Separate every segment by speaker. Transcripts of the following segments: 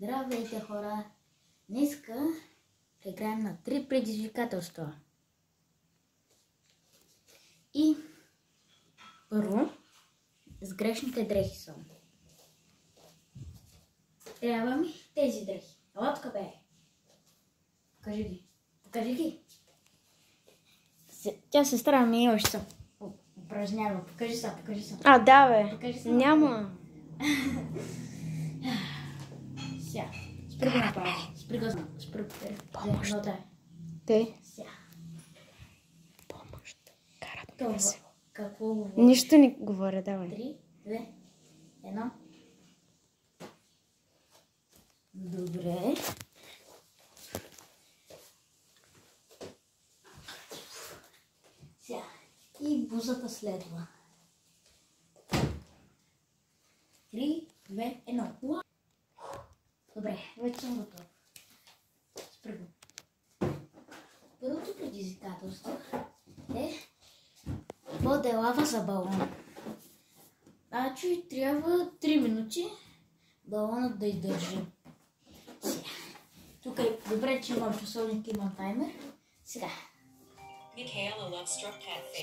Speaker 1: Здравейте, хора! Днеска играем на 3 предизвикателства. И първо, с грешните дрехи съм. Трябва ми тези дрехи. Лодка бе! Покажи ги. Тя сестра ми още се упражнява. Покажи са.
Speaker 2: А, да бе. Няма.
Speaker 1: Сега. Спръгва направо. Спръгва.
Speaker 2: Помощ. Те.
Speaker 1: Сега.
Speaker 2: Помощ. Карат ме се.
Speaker 1: Какво говориш?
Speaker 2: Нищо не говоря, давай.
Speaker 1: 3, 2, 1. Добре. Сега. И бузата следва. 3, 2, 1. Добре, вече съм готов. Спръгвам. Първото предизвикателство е вода лава за балон. Значи трябва 3 минути балонът да издържи. Тук е добре, че имам часовник, имам таймер. Сега.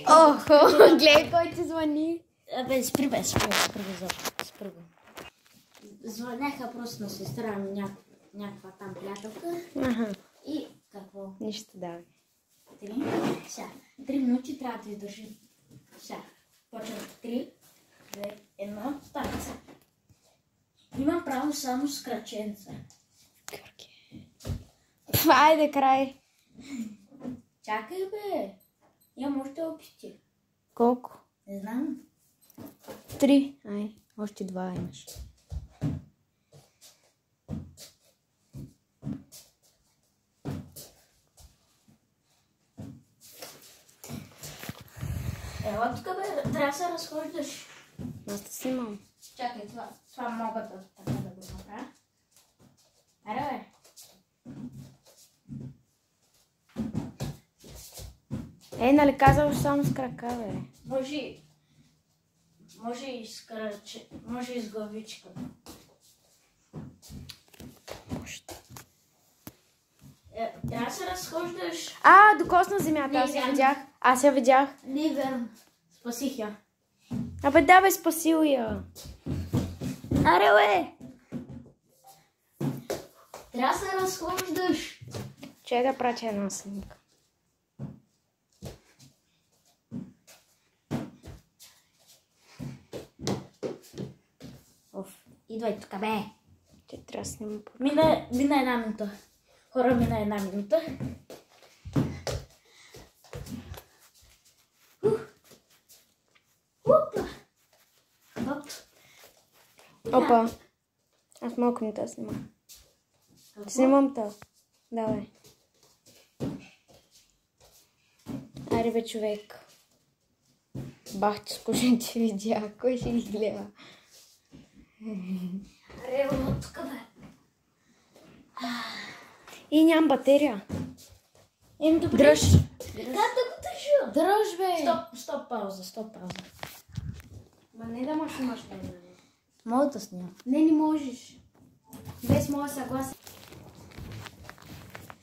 Speaker 2: Охо, гледай кой ти звъни.
Speaker 1: Абе, спри. Звъняха просто на сестра ми някаква там приятелка.
Speaker 2: Аха.
Speaker 1: И какво?
Speaker 2: Нищо, давай.
Speaker 1: 3 минути трябва да издържи. Сега. Почвам 3, 2, 1, старт се. Имам право само с краченца.
Speaker 2: Айде, край.
Speaker 1: Чакай, бе. Имам още опити.
Speaker 2: Колко?
Speaker 1: Не знам.
Speaker 2: 3. Ай, още 2 имаш.
Speaker 1: Ела тук, бе. Трябва да се разхождаш.
Speaker 2: Аз да си имам.
Speaker 1: Чакай, това мога така да го направя. Аре, бе.
Speaker 2: Ей, нали казваш само с крака, бе?
Speaker 1: Може и с краче, може и с главичка. Трябва да се разхождаш.
Speaker 2: А, докосна земята, аз я видях.
Speaker 1: Не е верно. Спасих я.
Speaker 2: Абе, да бе, спасил я. Аре, бе!
Speaker 1: Трябва да се разхождаш.
Speaker 2: Чай да прача една снимка.
Speaker 1: Идвай тук, бе.
Speaker 2: Те трябва да снимам.
Speaker 1: Мина една минута. Хора, мина една минута.
Speaker 2: Опа. Аз малко не те снимам. Снимам те. Давай. Айде бе, човек. Бах, че скучен ти видя. Кой ще ги гледа?
Speaker 1: Аре, тук, бе.
Speaker 2: И нямам батерия.
Speaker 1: Добре.
Speaker 2: Дръж.
Speaker 1: Как да го държа?
Speaker 2: Дръж, бе.
Speaker 1: Стоп пауза.
Speaker 2: Ма не да ма снимаш време.
Speaker 1: Мога да снимам.
Speaker 2: Не можеш. Без моя съгласие.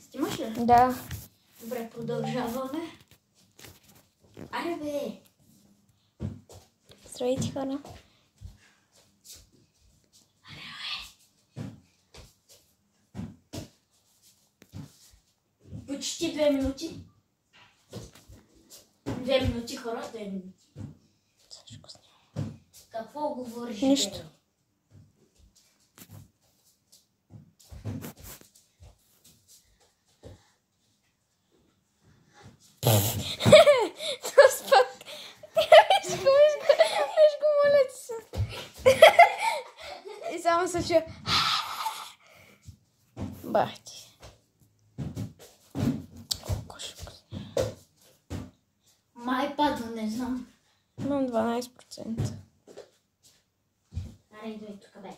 Speaker 1: Снимаш ли?
Speaker 2: Да.
Speaker 1: Добре, продължаваме. Аре, бе.
Speaker 2: Здравейте, хора.
Speaker 1: Почти 2 минути. 2 минути, хора, 2 минути. Какво говориш?
Speaker 2: Нищо. Виж го, моля ти се. И само се чуя. Бах ти.
Speaker 1: Май падна, не знам.
Speaker 2: Имам 12%.
Speaker 1: Аре, идвай тук, бе.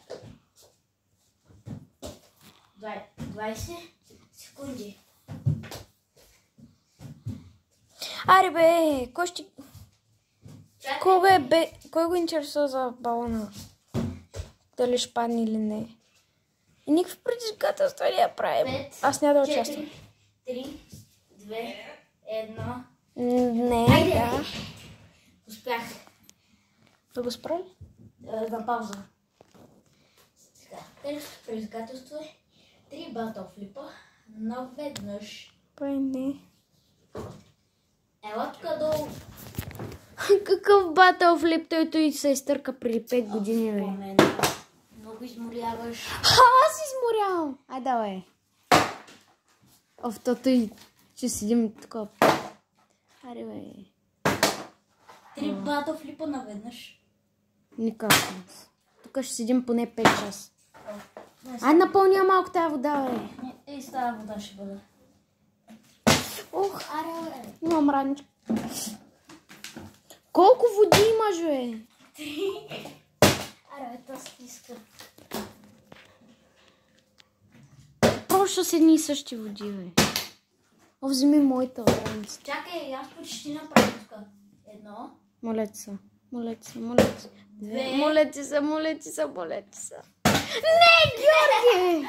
Speaker 1: 20 секунди.
Speaker 2: Аре бе, кой ще... Кой го интересува за балона? Дали ще падне или не? И никакви предизвикателства не я правим.
Speaker 1: 5,
Speaker 2: Аз няма да участвам.
Speaker 1: 4, 3, 2, 1.
Speaker 2: Не,
Speaker 1: Айде!
Speaker 2: да.
Speaker 1: Успях.
Speaker 2: Да го справи?
Speaker 1: На пауза. Сега, следващото предизвикателство е 3 батлфлипа наведнъж.
Speaker 2: Не.
Speaker 1: Ела тук долу.
Speaker 2: Какъв батълфлип? Той се изтърка преди 5 години, бе.
Speaker 1: Спомена. Много изморяваш.
Speaker 2: Аз изморявам. Ай, давай. Тото и ще седим такова. Аре, бе.
Speaker 1: 3 батлфлипа наведнъж.
Speaker 2: Никак. Тук ще седим поне 5 часа. Ай, напълня малко тази вода, бе.
Speaker 1: И с тази вода ще бъде.
Speaker 2: Ох,
Speaker 1: Аре, бе.
Speaker 2: имам раничка. Колко води имаш, бе?
Speaker 1: Аре, бе, то стиска.
Speaker 2: Просто с едни и същи води, бе. О, вземи моята раница.
Speaker 1: Чакай, аз почти направя тук. 1.
Speaker 2: Моля ти се, моля ти се, моля ти се.
Speaker 1: 2.
Speaker 2: Моля ти се, моля ти се, моля ти се. Не, Георги!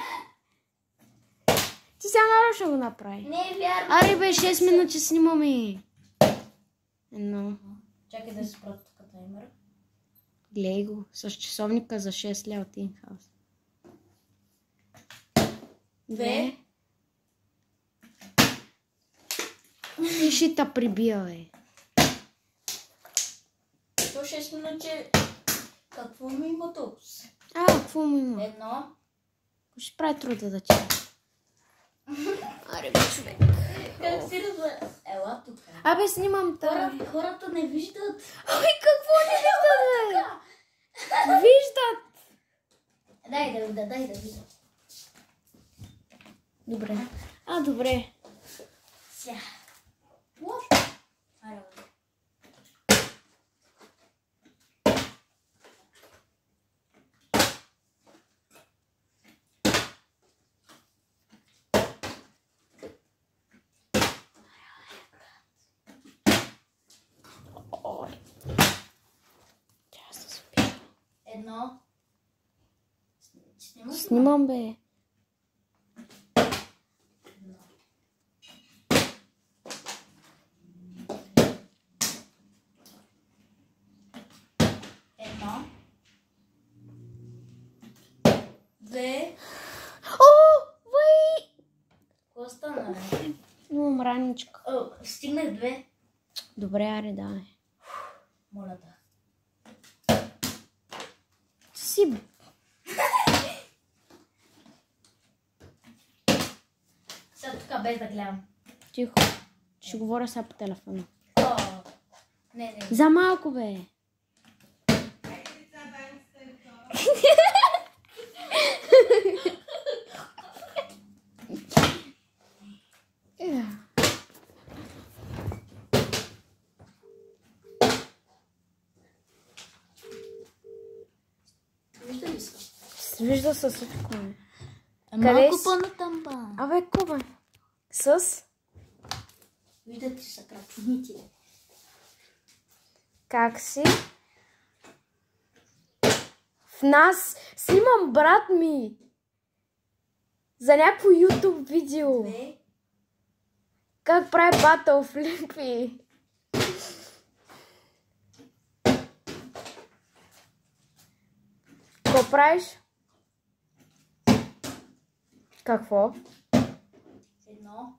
Speaker 2: Ти сега нарочно го направи.
Speaker 1: Не е вярно.
Speaker 2: Аре, бе, 6 минути снимаме. Едно.
Speaker 1: Чакай да се спра тук таймера.
Speaker 2: Глей го, с часовника за 6 ля от инхаус.
Speaker 1: 2.
Speaker 2: И ще те прибия, бе.
Speaker 1: До 6 минути. Какво ми има тук?
Speaker 2: Какво му има?
Speaker 1: 1.
Speaker 2: Ще прави труда да чета. Аре, бе, човек.
Speaker 1: Как си разбра? Ела тук.
Speaker 2: Абе, снимам тази.
Speaker 1: Хората не виждат.
Speaker 2: Ай, какво не виждат, бе? Виждат.
Speaker 1: Дай да видя.
Speaker 2: Добре. Добре.
Speaker 1: Сега. Може? Айде.
Speaker 2: Ой. Трябва да се спиша.
Speaker 1: 1. Снимаш?
Speaker 2: Снимам, бе.
Speaker 1: Какво стана, бе?
Speaker 2: Имам раничка.
Speaker 1: Стигнах 2.
Speaker 2: Добре, аре, давай.
Speaker 1: Моля да.
Speaker 2: Си.
Speaker 1: Сега тук без да гледам.
Speaker 2: Тихо. Ще говоря сега по телефона.
Speaker 1: Не.
Speaker 2: За малко, бе.
Speaker 1: Вижда ли се?
Speaker 2: Вижда се всичко, бе.
Speaker 1: Малко по-натам.
Speaker 2: Абе, Куба. С?
Speaker 1: Виждат ли са крачуните?
Speaker 2: Как си? В нас снимам брат ми. За някакво YouTube видео.
Speaker 1: 2.
Speaker 2: Как прави батълфлипи. Какво правиш? Какво?
Speaker 1: 1.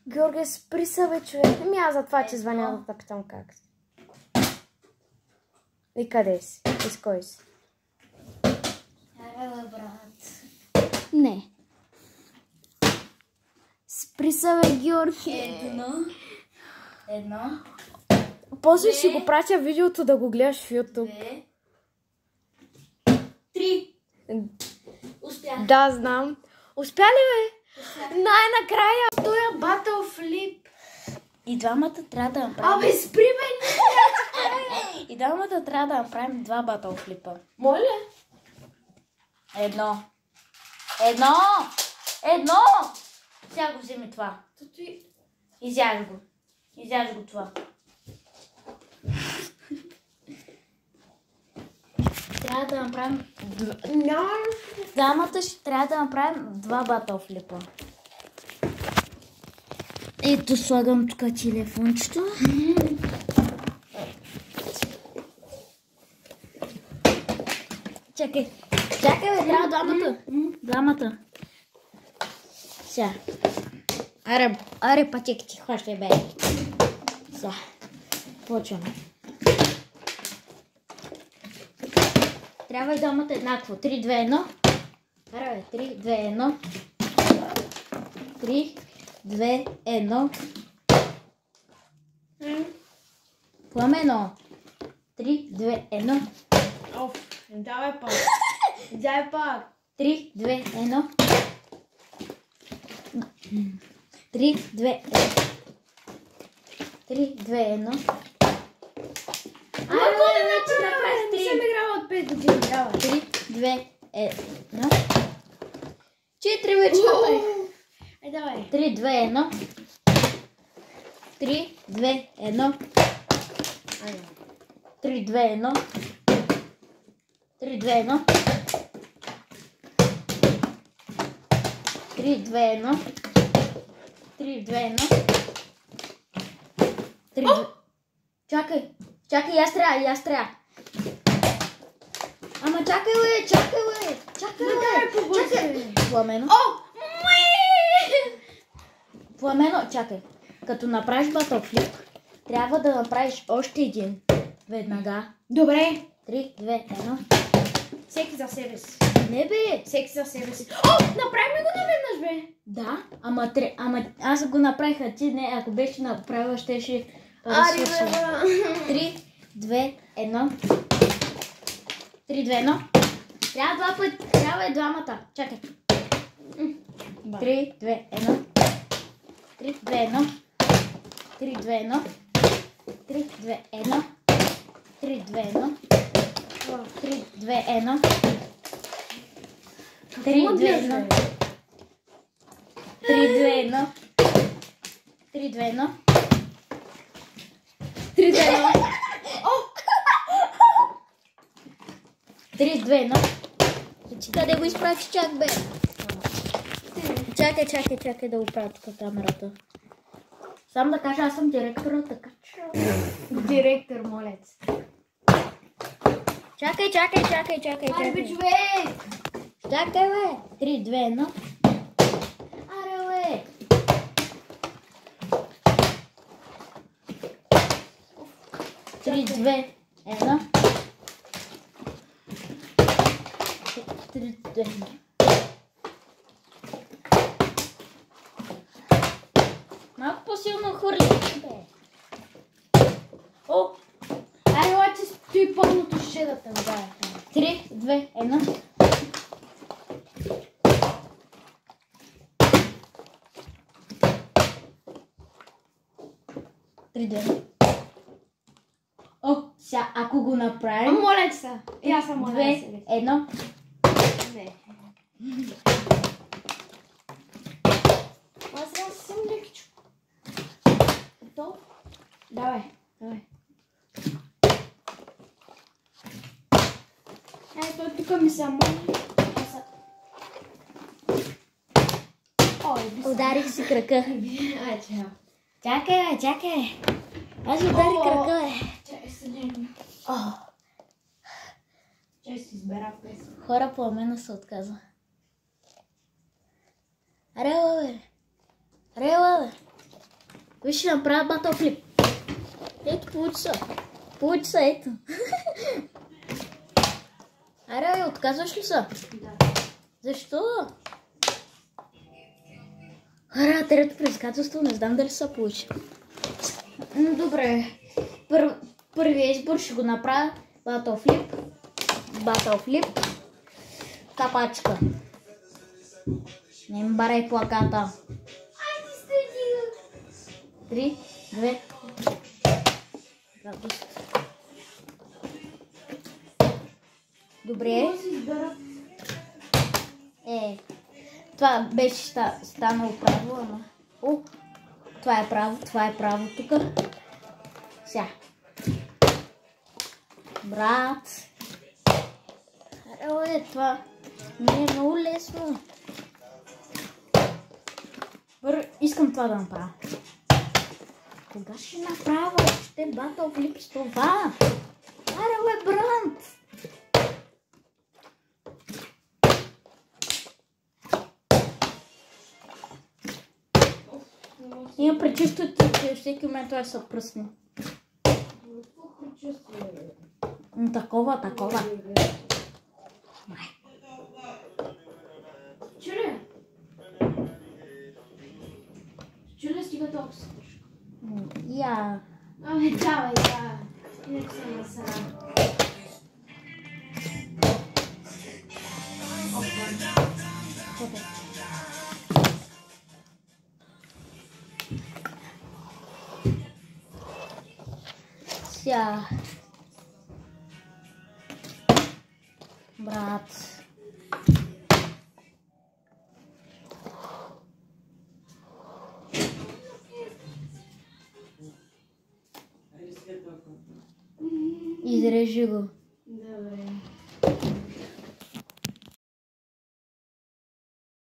Speaker 2: Георгия, спри се, бе, човек. Аз за това, че звъня да питам как си. И къде си? И с кой си?
Speaker 1: Аре, брат.
Speaker 2: Не. Спри се, бе, Георги.
Speaker 1: 1.
Speaker 2: После ще го пратя видеото да го гледаш в YouTube.
Speaker 1: 2. 3. Успях.
Speaker 2: Да, знам. Успя ли, бе? Най-накрая този батълфлип.
Speaker 1: И двамата трябва да направим.
Speaker 2: Абе, спри, бе!
Speaker 1: И двамата трябва да направим 2 батълфлипа.
Speaker 2: Моля?
Speaker 1: 1. Сега го вземи това. Изяж го това. трябва да направим...
Speaker 2: Няма.
Speaker 1: Дамата ще трябва да направим 2 батофлипа. Ето слагам тук телефончето. Чакай, бе, трябва двамата. Сега. Аре, пътеки ти хващай, бе. Сега. Почваме. Трябва и двамата еднакво. 3, 2, 1. Аре, бе, 3, 2, 1. 3, 2, 1. Пламено. 3, 2, 1.
Speaker 2: Оф, давай пак.
Speaker 1: 3, 2, 1. 3, 2, 1. 3, 2, 1.
Speaker 2: Не съм играла от 5 години. Давай.
Speaker 1: 3, 2, 1. 4 вече направих.
Speaker 2: Ай, давай.
Speaker 1: 3, 2, 1. 3, 2, 1. 3, 2, 1. 3, 2, 1. 3, 2, 1. 3, 2, 1. 3, 2. Чакай, аз трябва. Ама чакай, бе. Пламено. Пламено, чакай. Като направиш батофлип, трябва да направиш още един. Веднага.
Speaker 2: Добре.
Speaker 1: 3, 2, 1.
Speaker 2: Всеки за себе си.
Speaker 1: Не, бе.
Speaker 2: Всеки за себе си. Направи го наведнъж, бе.
Speaker 1: Да, ама аз го направих, а ти не. Ако беше направила, щеше да
Speaker 2: Ари,
Speaker 1: свърши.
Speaker 2: бе.
Speaker 1: 3, 2, 1. 3, 2, 1. Трябва 2 пъти. Трябва и двамата. Чакай. 3, 2, 1. 3, 2, 1. 3, 2, 1. 3, 2, 1. 3, 2, 1. 3, 2, 1. 3, 2, 1. 3, 2, 1. 3, 2, 1. 3, 2, 1. 3, 2, 1. Да го изправиш чак, бе. Чакай да оправя тук камерата. Само да кажа, аз съм директора, така че...
Speaker 2: Директор, молец.
Speaker 1: Чакай.
Speaker 2: Аре, бе, човек.
Speaker 1: Чакай, бе. 3, 2, 1. Аре, бе. Три, 2, 1. 3, 2, 1. Малко по-силно хвърли. О!
Speaker 2: Ай, лаче, стои пълното ще да те ударя.
Speaker 1: 3, 2, 1. О, сега ако го направим...
Speaker 2: Моля се. И аз съм моля
Speaker 1: 2, 1.
Speaker 2: Не. Аз сега съм лекичко. Готов? Давай. Ай, той тук ми се моли. Ой,
Speaker 1: Ударих си крака.
Speaker 2: Ай,
Speaker 1: Чакай. Аз ударих крака, бе.
Speaker 2: Чакай се нервно. Чай си избера песен.
Speaker 1: Хора, Пламена се отказва. Рела, бе. Виж, ще направя батофлип. Ето, получи се, ето. Аре, отказваш ли се?
Speaker 2: Да.
Speaker 1: Защо? Хора, трето предизвикателство, не знам дали се получи. Добре. Първият избор ще го направя батофлип. Капачка. Не им барай плаката.
Speaker 2: Айде, стиги.
Speaker 1: 3, 2. Добре.
Speaker 2: Може да си избера.
Speaker 1: Това беше станало право, ама... О, това е право тук. Сега. Брат. Това не е много лесно. Искам това да направя. Кога ще направя? Ще батъл флип с това. Аре, бе, Бранд! Има предчувствието, че всеки момент това се пръсне. Такова.
Speaker 2: Чули стига толкова се тъжко.
Speaker 1: Я.
Speaker 2: Ами давай, да. Нека се насрам.
Speaker 1: Ся. Брат. Изрежи го.